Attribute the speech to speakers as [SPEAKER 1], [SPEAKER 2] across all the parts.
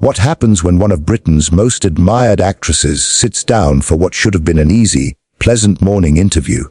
[SPEAKER 1] What happens when one of Britain's most admired actresses sits down for what should have been an easy, pleasant morning interview,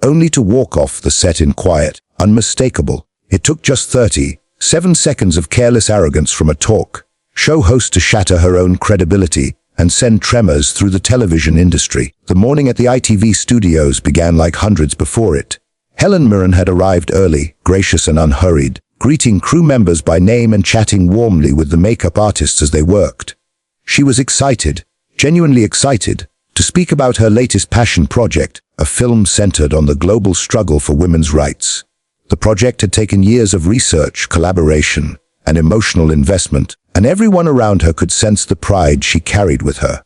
[SPEAKER 1] only to walk off the set in quiet, unmistakable? It took just 37 seconds of careless arrogance from a talk show host to shatter her own credibility and send tremors through the television industry. The morning at the ITV studios began like hundreds before it. Helen Mirren had arrived early, gracious and unhurried, greeting crew members by name and chatting warmly with the makeup artists as they worked. She was excited, genuinely excited, to speak about her latest passion project, a film centered on the global struggle for women's rights. The project had taken years of research, collaboration, and emotional investment, and everyone around her could sense the pride she carried with her.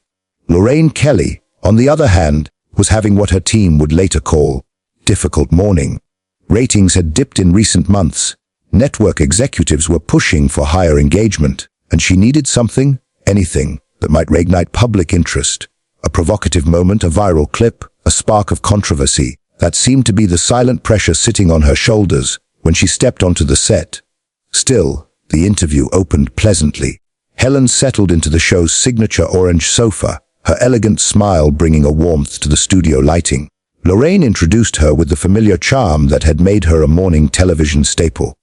[SPEAKER 1] Lorraine Kelly, on the other hand, was having what her team would later call difficult morning. Ratings had dipped in recent months. Network executives were pushing for higher engagement, and she needed something, anything, that might reignite public interest. A provocative moment, a viral clip, a spark of controversy. That seemed to be the silent pressure sitting on her shoulders when she stepped onto the set. Still, the interview opened pleasantly. Helen settled into the show's signature orange sofa, her elegant smile bringing a warmth to the studio lighting. Lorraine introduced her with the familiar charm that had made her a morning television staple.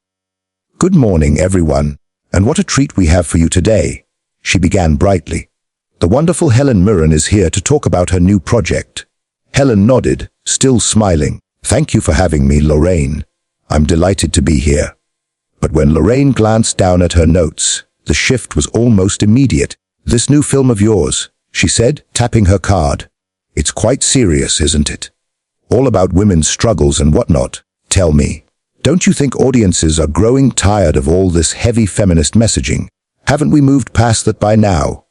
[SPEAKER 1] "Good morning, everyone, and what a treat we have for you today," she began brightly. "The wonderful Helen Mirren is here to talk about her new project." Helen nodded, still smiling. "Thank you for having me, Lorraine. I'm delighted to be here." But when Lorraine glanced down at her notes, the shift was almost immediate. "This new film of yours," she said, tapping her card. "It's quite serious, isn't it? All about women's struggles and whatnot. Tell me, don't you think audiences are growing tired of all this heavy feminist messaging? Haven't we moved past that by now?"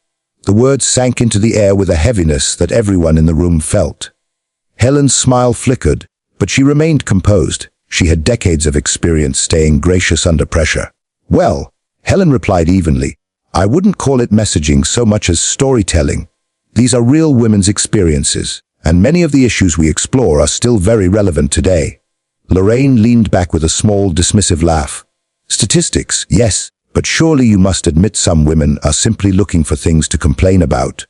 [SPEAKER 1] The words sank into the air with a heaviness that everyone in the room felt. Helen's smile flickered, but she remained composed. She had decades of experience staying gracious under pressure. "Well," Helen replied evenly, "I wouldn't call it messaging so much as storytelling. These are real women's experiences, and many of the issues we explore are still very relevant today." Lorraine leaned back with a small, dismissive laugh. "Statistics, yes, but surely you must admit some women are simply looking for things to complain about.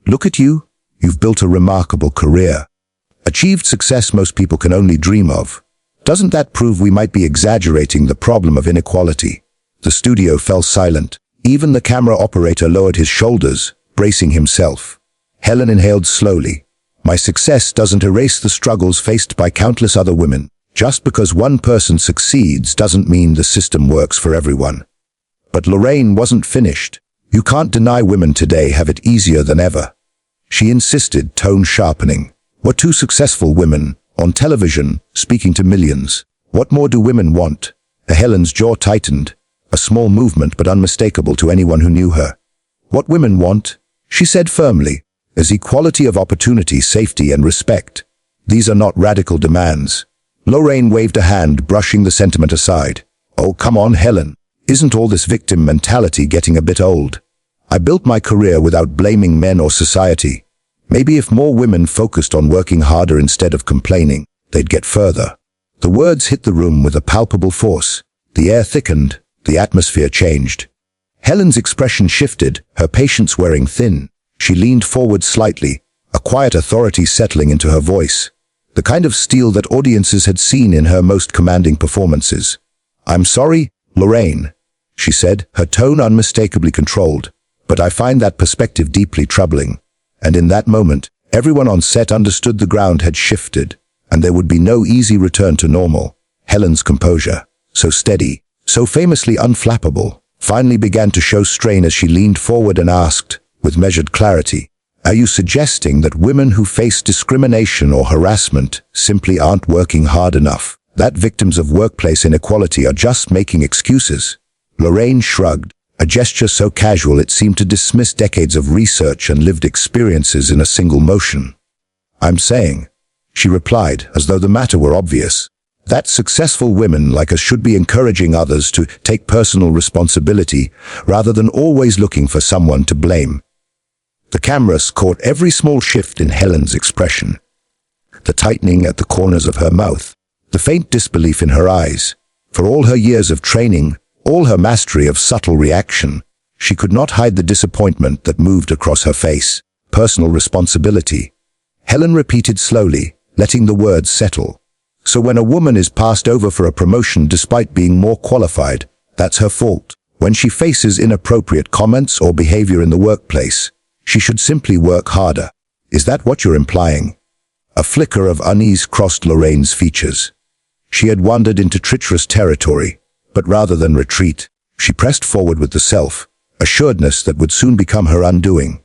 [SPEAKER 1] Look at you. You've built a remarkable career. Achieved success most people can only dream of. Doesn't that prove we might be exaggerating the problem of inequality?" The studio fell silent. Even the camera operator lowered his shoulders, bracing himself. Helen inhaled slowly. "My success doesn't erase the struggles faced by countless other women. Just because one person succeeds doesn't mean the system works for everyone." But Lorraine wasn't finished. "You can't deny women today have it easier than ever," she insisted, tone sharpening. "We're two successful women, on television, speaking to millions. What more do women want?" Helen's jaw tightened, a small movement but unmistakable to anyone who knew her. "What women want," she said firmly, "is equality of opportunity, safety and respect. These are not radical demands." Lorraine waved a hand, brushing the sentiment aside. "Oh, come on, Helen. Isn't all this victim mentality getting a bit old? I built my career without blaming men or society. Maybe if more women focused on working harder instead of complaining, they'd get further." The words hit the room with a palpable force. The air thickened, the atmosphere changed. Helen's expression shifted, her patience wearing thin. She leaned forward slightly, a quiet authority settling into her voice, the kind of steel that audiences had seen in her most commanding performances. "I'm sorry, Lorraine," she said, her tone unmistakably controlled, "but I find that perspective deeply troubling." And in that moment, everyone on set understood the ground had shifted, and there would be no easy return to normal. Helen's composure, so steady, so famously unflappable, finally began to show strain as she leaned forward and asked, with measured clarity, "Are you suggesting that women who face discrimination or harassment simply aren't working hard enough? That victims of workplace inequality are just making excuses?" Lorraine shrugged, a gesture so casual it seemed to dismiss decades of research and lived experiences in a single motion. "I'm saying," she replied, as though the matter were obvious, "that successful women like us should be encouraging others to take personal responsibility rather than always looking for someone to blame." The cameras caught every small shift in Helen's expression. The tightening at the corners of her mouth, the faint disbelief in her eyes. For all her years of training, all her mastery of subtle reaction, She could not hide the disappointment that moved across her face. Personal responsibility. Helen repeated slowly, letting the words settle. So when a woman is passed over for a promotion despite being more qualified, that's her fault. When she faces inappropriate comments or behavior in the workplace, she should simply work harder. Is that what you're implying? A flicker of unease crossed Lorraine's features. She had wandered into treacherous territory, but rather than retreat, she pressed forward with the self-assuredness that would soon become her undoing.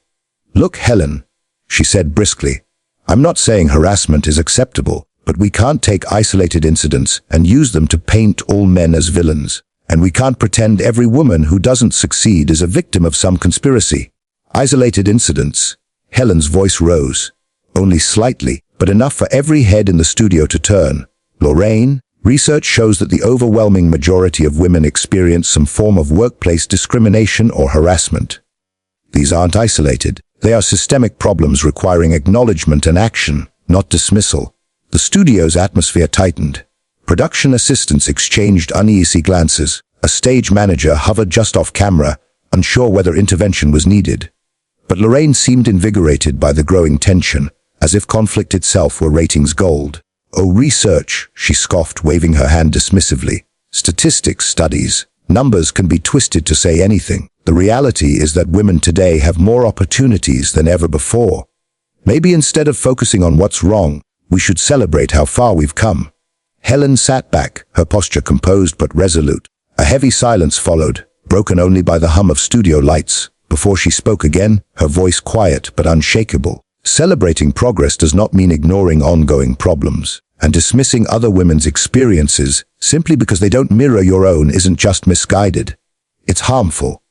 [SPEAKER 1] Look, Helen, she said briskly, I'm not saying harassment is acceptable, but we can't take isolated incidents and use them to paint all men as villains. And we can't pretend every woman who doesn't succeed is a victim of some conspiracy. Isolated incidents. Helen's voice rose. Only slightly, but enough for every head in the studio to turn. Lorraine, research shows that the overwhelming majority of women experience some form of workplace discrimination or harassment. These aren't isolated. They are systemic problems requiring acknowledgement and action, not dismissal. The studio's atmosphere tightened. Production assistants exchanged uneasy glances. A stage manager hovered just off camera, unsure whether intervention was needed. But Lorraine seemed invigorated by the growing tension, as if conflict itself were ratings gold. Oh, research, she scoffed, waving her hand dismissively. Statistics, studies, numbers can be twisted to say anything. The reality is that women today have more opportunities than ever before. Maybe instead of focusing on what's wrong, we should celebrate how far we've come. Helen sat back, her posture composed but resolute. A heavy silence followed, broken only by the hum of studio lights. Before she spoke again, her voice quiet but unshakable. Celebrating progress does not mean ignoring ongoing problems, and dismissing other women's experiences simply because they don't mirror your own isn't just misguided. It's harmful.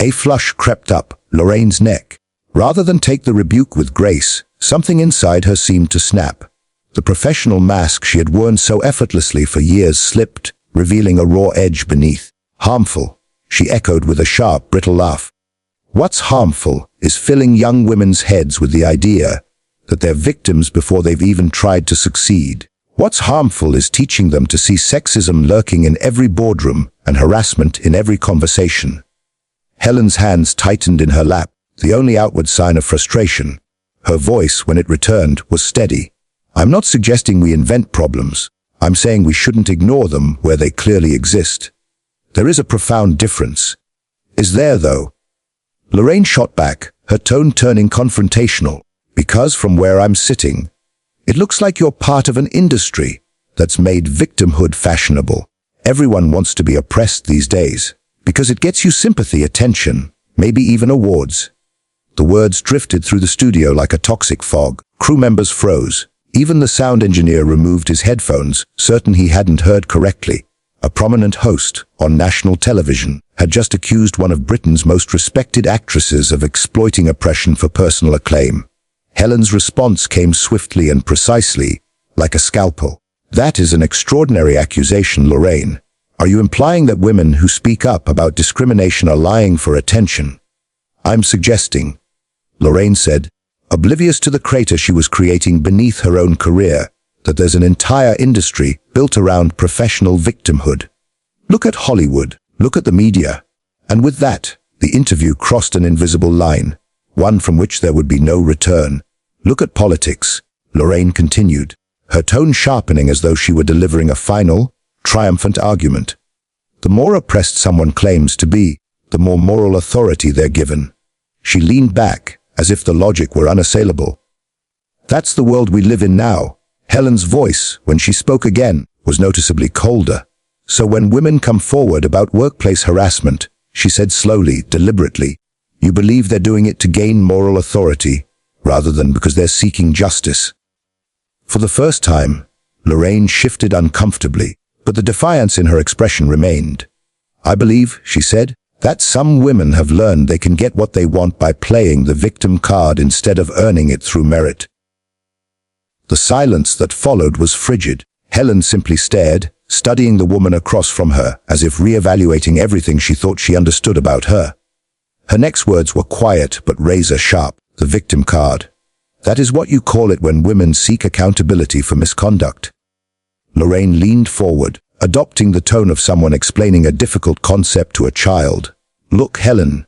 [SPEAKER 1] A flush crept up Lorraine's neck. Rather than take the rebuke with grace, something inside her seemed to snap. The professional mask she had worn so effortlessly for years slipped, revealing a raw edge beneath. Harmful, she echoed with a sharp, brittle laugh. What's harmful is filling young women's heads with the idea that they're victims before they've even tried to succeed. What's harmful is teaching them to see sexism lurking in every boardroom and harassment in every conversation. Helen's hands tightened in her lap, the only outward sign of frustration. Her voice, when it returned, was steady. I'm not suggesting we invent problems. I'm saying we shouldn't ignore them where they clearly exist. There is a profound difference. Is there, though? Lorraine shot back, her tone turning confrontational. Because from where I'm sitting, it looks like you're part of an industry that's made victimhood fashionable. Everyone wants to be oppressed these days, because it gets you sympathy, attention, maybe even awards. The words drifted through the studio like a toxic fog. Crew members froze. Even the sound engineer removed his headphones, certain he hadn't heard correctly. A prominent host on national television had just accused one of Britain's most respected actresses of exploiting oppression for personal acclaim. Helen's response came swiftly and precisely, like a scalpel. That is an extraordinary accusation, Lorraine. Are you implying that women who speak up about discrimination are lying for attention? I'm suggesting, Lorraine said, oblivious to the crater she was creating beneath her own career, that there's an entire industry built around professional victimhood. Look at Hollywood, look at the media. And with that, the interview crossed an invisible line, one from which there would be no return. Look at politics, Lorraine continued, her tone sharpening as though she were delivering a final, triumphant argument. The more oppressed someone claims to be, the more moral authority they're given. She leaned back, as if the logic were unassailable. That's the world we live in now. Helen's voice, when she spoke again, was noticeably colder. So when women come forward about workplace harassment, she said slowly, deliberately, you believe they're doing it to gain moral authority, rather than because they're seeking justice. For the first time, Lorraine shifted uncomfortably, but the defiance in her expression remained. I believe, she said, that some women have learned they can get what they want by playing the victim card instead of earning it through merit. The silence that followed was frigid. Helen simply stared, studying the woman across from her, as if re-evaluating everything she thought she understood about her. Her next words were quiet but razor-sharp. The victim card. That is what you call it when women seek accountability for misconduct. Lorraine leaned forward, adopting the tone of someone explaining a difficult concept to a child. Look, Helen,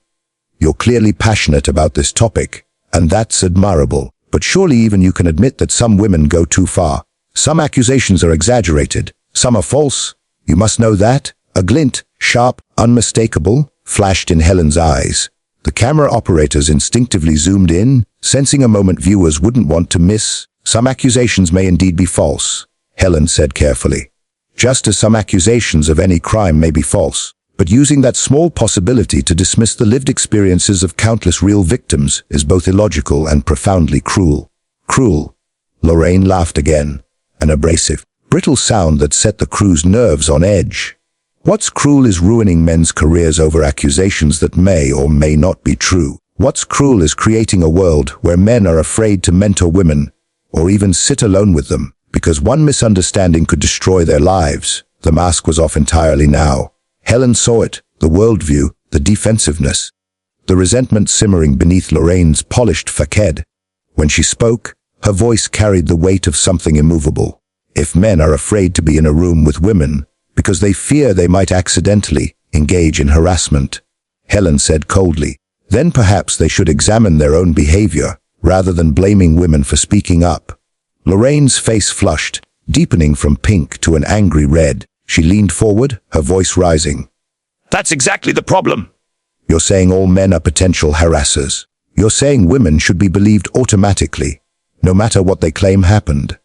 [SPEAKER 1] You're clearly passionate about this topic, and that's admirable. But surely even you can admit that some women go too far. Some accusations are exaggerated, some are false. You must know that. A glint, sharp, unmistakable, flashed in Helen's eyes. The camera operators instinctively zoomed in, sensing a moment viewers wouldn't want to miss. Some accusations may indeed be false, Helen said carefully. Just as some accusations of any crime may be false. But using that small possibility to dismiss the lived experiences of countless real victims is both illogical and profoundly cruel. Cruel. Lorraine laughed again, an abrasive, brittle sound that set the crew's nerves on edge. What's cruel is ruining men's careers over accusations that may or may not be true. What's cruel is creating a world where men are afraid to mentor women, or even sit alone with them, because one misunderstanding could destroy their lives. The mask was off entirely now. Helen saw it, the worldview, the defensiveness, the resentment simmering beneath Lorraine's polished facade. When she spoke, her voice carried the weight of something immovable. If men are afraid to be in a room with women, because they fear they might accidentally engage in harassment, Helen said coldly, then perhaps they should examine their own behavior, rather than blaming women for speaking up. Lorraine's face flushed, deepening from pink to an angry red. She leaned forward, her voice rising. That's exactly the problem. You're saying all men are potential harassers. You're saying women should be believed automatically, no matter what they claim happened.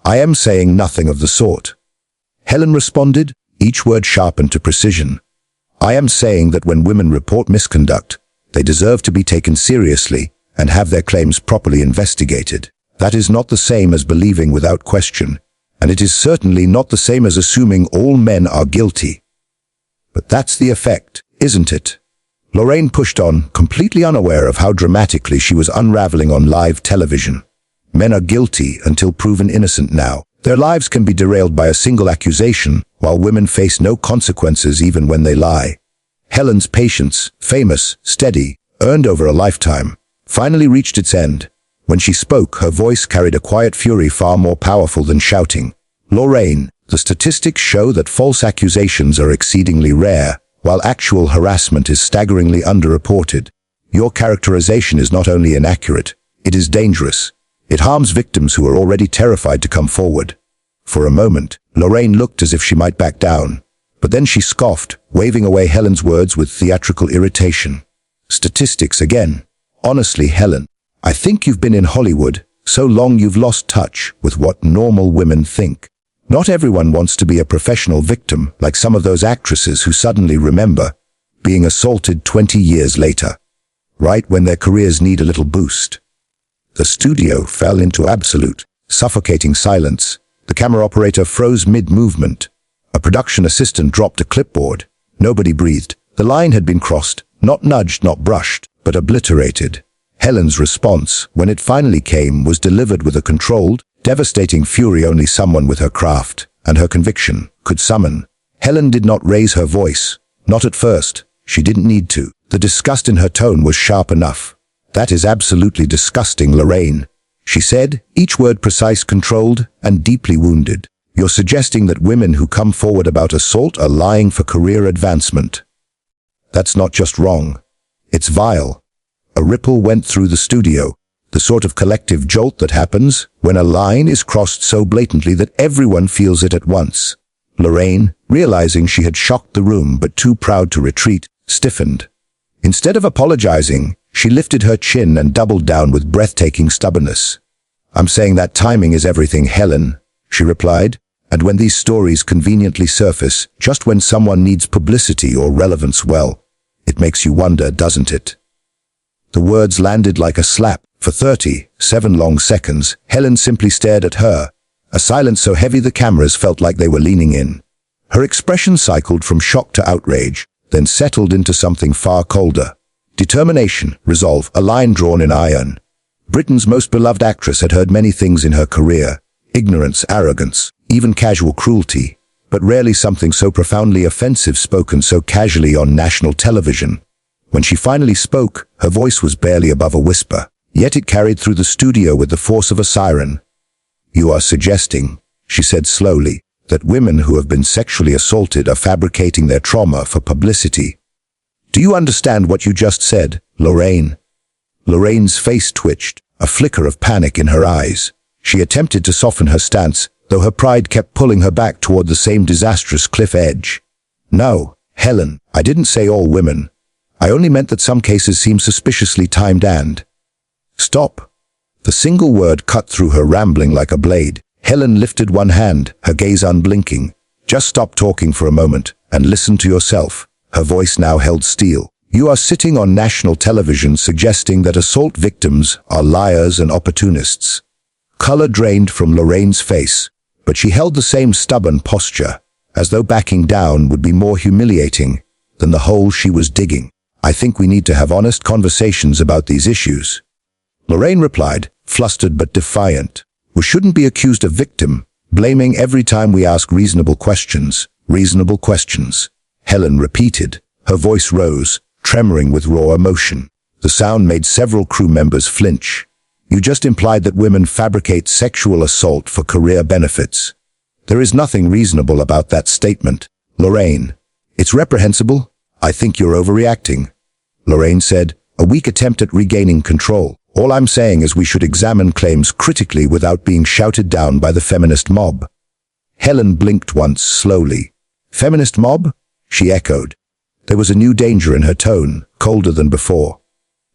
[SPEAKER 1] I am saying nothing of the sort. Helen responded, each word sharpened to precision. I am saying that when women report misconduct, they deserve to be taken seriously and have their claims properly investigated. That is not the same as believing without question. And it is certainly not the same as assuming all men are guilty. But that's the effect, isn't it? Lorraine pushed on, completely unaware of how dramatically she was unraveling on live television. Men are guilty until proven innocent now. Their lives can be derailed by a single accusation, while women face no consequences even when they lie. Helen's patience, famous, steady, earned over a lifetime, finally reached its end. When she spoke, her voice carried a quiet fury far more powerful than shouting. Lorraine, the statistics show that false accusations are exceedingly rare, while actual harassment is staggeringly underreported. Your characterization is not only inaccurate, it is dangerous. It harms victims who are already terrified to come forward. For a moment, Lorraine looked as if she might back down, but then she scoffed, waving away Helen's words with theatrical irritation. Statistics again. Honestly, Helen, I think you've been in Hollywood so long you've lost touch with what normal women think. Not everyone wants to be a professional victim like some of those actresses who suddenly remember being assaulted 20 years later, right when their careers need a little boost. The studio fell into absolute, suffocating silence. The camera operator froze mid-movement. A production assistant dropped a clipboard. Nobody breathed. The line had been crossed, not nudged, not brushed, but obliterated. Helen's response, when it finally came, was delivered with a controlled, devastating fury only someone with her craft and her conviction could summon. Helen did not raise her voice. Not at first. She didn't need to. The disgust in her tone was sharp enough. That is absolutely disgusting, Lorraine, she said, each word precise, controlled, and deeply wounded. You're suggesting that women who come forward about assault are lying for career advancement. That's not just wrong. It's vile. A ripple went through the studio, the sort of collective jolt that happens when a line is crossed so blatantly that everyone feels it at once. Lorraine, realizing she had shocked the room but too proud to retreat, stiffened. Instead of apologizing, she lifted her chin and doubled down with breathtaking stubbornness. I'm saying that timing is everything, Helen, she replied, and when these stories conveniently surface, just when someone needs publicity or relevance, well, it makes you wonder, doesn't it? The words landed like a slap. For 37 long seconds, Helen simply stared at her, a silence so heavy the cameras felt like they were leaning in. Her expression cycled from shock to outrage, then settled into something far colder. Determination, resolve, a line drawn in iron. Britain's most beloved actress had heard many things in her career: ignorance, arrogance, even casual cruelty, but rarely something so profoundly offensive spoken so casually on national television. When she finally spoke, her voice was barely above a whisper, yet it carried through the studio with the force of a siren. You are suggesting, she said slowly, that women who have been sexually assaulted are fabricating their trauma for publicity. Do you understand what you just said, Lorraine? Lorraine's face twitched, a flicker of panic in her eyes. She attempted to soften her stance, though her pride kept pulling her back toward the same disastrous cliff edge. No, Helen, I didn't say all women. I only meant that some cases seem suspiciously timed and... Stop. The single word cut through her rambling like a blade. Helen lifted one hand, her gaze unblinking. Just stop talking for a moment and listen to yourself. Her voice now held steel. You are sitting on national television suggesting that assault victims are liars and opportunists. Color drained from Lorraine's face, but she held the same stubborn posture, as though backing down would be more humiliating than the hole she was digging. I think we need to have honest conversations about these issues. Lorraine replied, flustered but defiant. We shouldn't be accused of victim blaming every time we ask reasonable questions. Reasonable questions. Helen repeated. Her voice rose, tremoring with raw emotion. The sound made several crew members flinch. You just implied that women fabricate sexual assault for career benefits. There is nothing reasonable about that statement. Lorraine. It's reprehensible. I think you're overreacting. Lorraine said, a weak attempt at regaining control. All I'm saying is we should examine claims critically without being shouted down by the feminist mob. Helen blinked once slowly. Feminist mob? She echoed. There was a new danger in her tone, colder than before.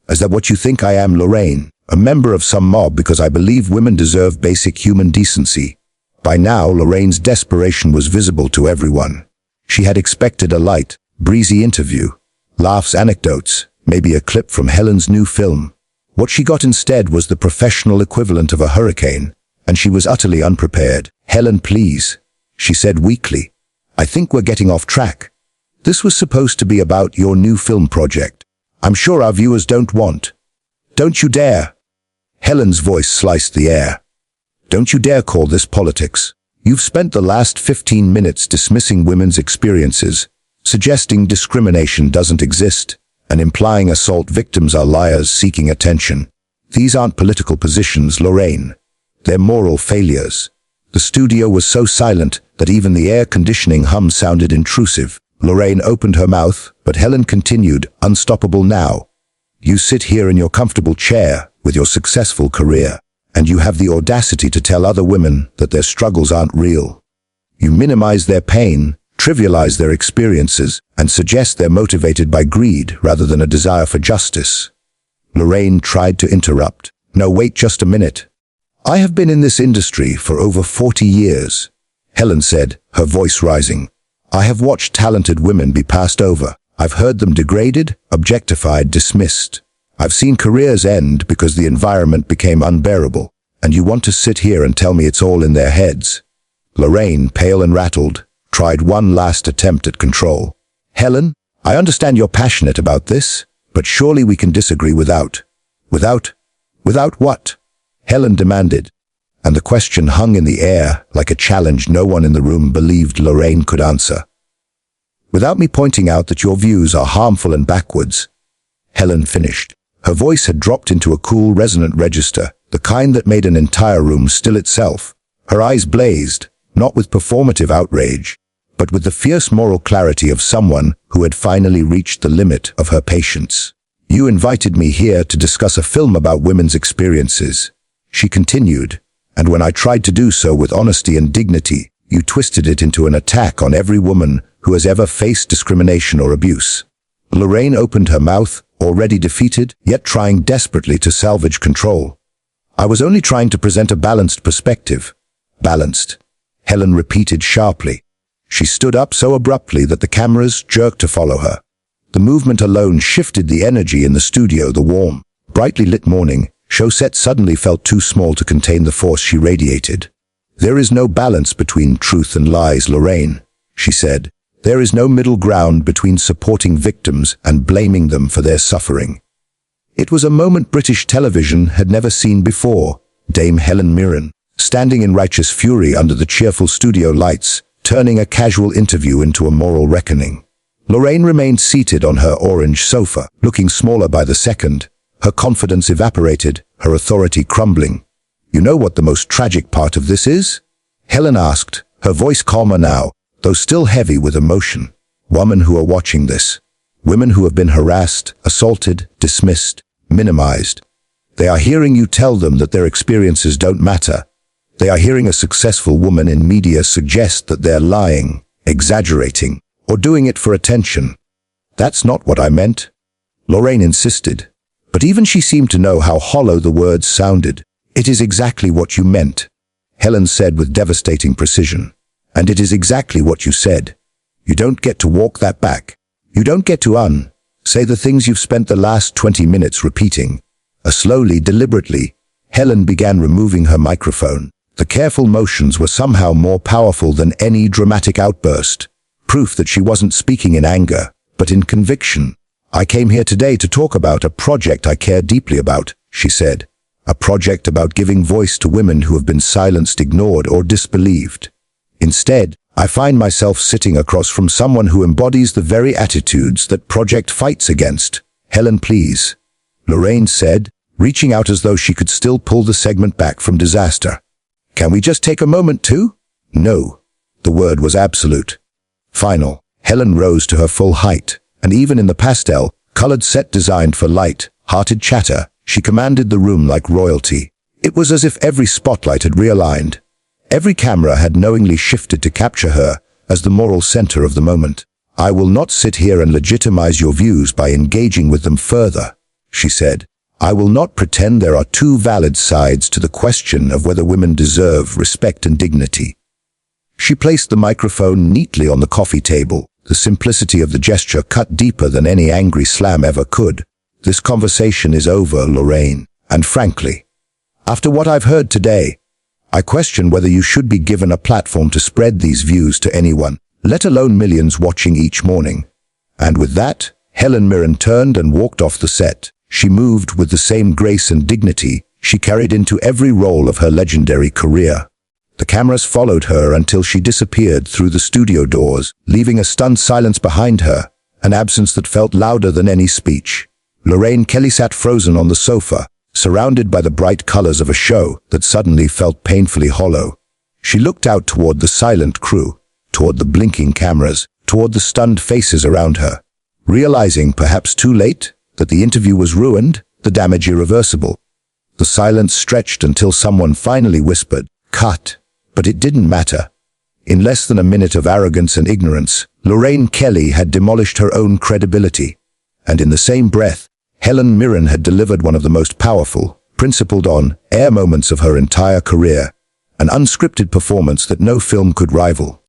[SPEAKER 1] Is that what you think I am, Lorraine? A member of some mob because I believe women deserve basic human decency. By now, Lorraine's desperation was visible to everyone. She had expected a light, breezy interview. Laughs, anecdotes, maybe a clip from Helen's new film. What she got instead was the professional equivalent of a hurricane, and she was utterly unprepared. Helen, please, she said weakly. I think we're getting off track. This was supposed to be about your new film project. I'm sure our viewers don't want. Don't you dare. Helen's voice sliced the air. Don't you dare call this politics. You've spent the last 15 minutes dismissing women's experiences, suggesting discrimination doesn't exist, and implying assault victims are liars seeking attention. These aren't political positions, Lorraine. They're moral failures. The studio was so silent that even the air conditioning hum sounded intrusive. Lorraine opened her mouth, but Helen continued, unstoppable now. You sit here in your comfortable chair with your successful career, and you have the audacity to tell other women that their struggles aren't real. You minimize their pain, trivialize their experiences, and suggest they're motivated by greed rather than a desire for justice. Lorraine tried to interrupt. No, wait just a minute. I have been in this industry for over 40 years, Helen said, her voice rising. I have watched talented women be passed over. I've heard them degraded, objectified, dismissed. I've seen careers end because the environment became unbearable, and you want to sit here and tell me it's all in their heads. Lorraine, pale and rattled, tried one last attempt at control. Helen, I understand you're passionate about this, but surely we can disagree without what? Helen demanded, and the question hung in the air like a challenge no one in the room believed Lorraine could answer. Without me pointing out that your views are harmful and backwards, Helen finished. Her voice had dropped into a cool, resonant register, the kind that made an entire room still itself. Her eyes blazed, not with performative outrage, but with the fierce moral clarity of someone who had finally reached the limit of her patience. You invited me here to discuss a film about women's experiences, she continued, and when I tried to do so with honesty and dignity, you twisted it into an attack on every woman who has ever faced discrimination or abuse. Lorraine opened her mouth, already defeated, yet trying desperately to salvage control. I was only trying to present a balanced perspective. Balanced, Helen repeated sharply. She stood up so abruptly that the cameras jerked to follow her. The movement alone shifted the energy in the studio. The warm, brightly lit morning show set suddenly felt too small to contain the force she radiated. There is no balance between truth and lies, Lorraine, she said. There is no middle ground between supporting victims and blaming them for their suffering. It was a moment British television had never seen before. Dame Helen Mirren, standing in righteous fury under the cheerful studio lights, turning a casual interview into a moral reckoning. Lorraine remained seated on her orange sofa, looking smaller by the second. Her confidence evaporated, her authority crumbling. You know what the most tragic part of this is? Helen asked, her voice calmer now, though still heavy with emotion. Women who are watching this, Women who have been harassed, assaulted, dismissed, minimized. They are hearing you tell them that their experiences don't matter. They are hearing a successful woman in media suggest that they're lying, exaggerating, or doing it for attention. That's not what I meant, Lorraine insisted. But even she seemed to know how hollow the words sounded. It is exactly what you meant, Helen said with devastating precision. And it is exactly what you said. You don't get to walk that back. You don't get to say the things you've spent the last 20 minutes repeating. Slowly, deliberately, Helen began removing her microphone. The careful motions were somehow more powerful than any dramatic outburst. Proof that she wasn't speaking in anger, but in conviction. I came here today to talk about a project I care deeply about, she said. A project about giving voice to women who have been silenced, ignored, or disbelieved. Instead, I find myself sitting across from someone who embodies the very attitudes that project fights against. Helen, please, Lorraine said, reaching out as though she could still pull the segment back from disaster. Can we just take a moment too? No. The word was absolute. Final. Helen rose to her full height, and even in the pastel-colored set designed for light-hearted chatter, she commanded the room like royalty. It was as if every spotlight had realigned. Every camera had knowingly shifted to capture her as the moral center of the moment. I will not sit here and legitimize your views by engaging with them further, she said. I will not pretend there are two valid sides to the question of whether women deserve respect and dignity. She placed the microphone neatly on the coffee table. The simplicity of the gesture cut deeper than any angry slam ever could. This conversation is over, Lorraine, and frankly, after what I've heard today, I question whether you should be given a platform to spread these views to anyone, let alone millions watching each morning. And with that, Helen Mirren turned and walked off the set. She moved with the same grace and dignity she carried into every role of her legendary career. The cameras followed her until she disappeared through the studio doors, leaving a stunned silence behind her, an absence that felt louder than any speech. Lorraine Kelly sat frozen on the sofa, surrounded by the bright colors of a show that suddenly felt painfully hollow. She looked out toward the silent crew, toward the blinking cameras, toward the stunned faces around her, realizing, perhaps too late, that the interview was ruined, the damage irreversible. The silence stretched until someone finally whispered, "Cut." But it didn't matter. In less than a minute of arrogance and ignorance, Lorraine Kelly had demolished her own credibility. And in the same breath, Helen Mirren had delivered one of the most powerful, principled on-air moments of her entire career, an unscripted performance that no film could rival.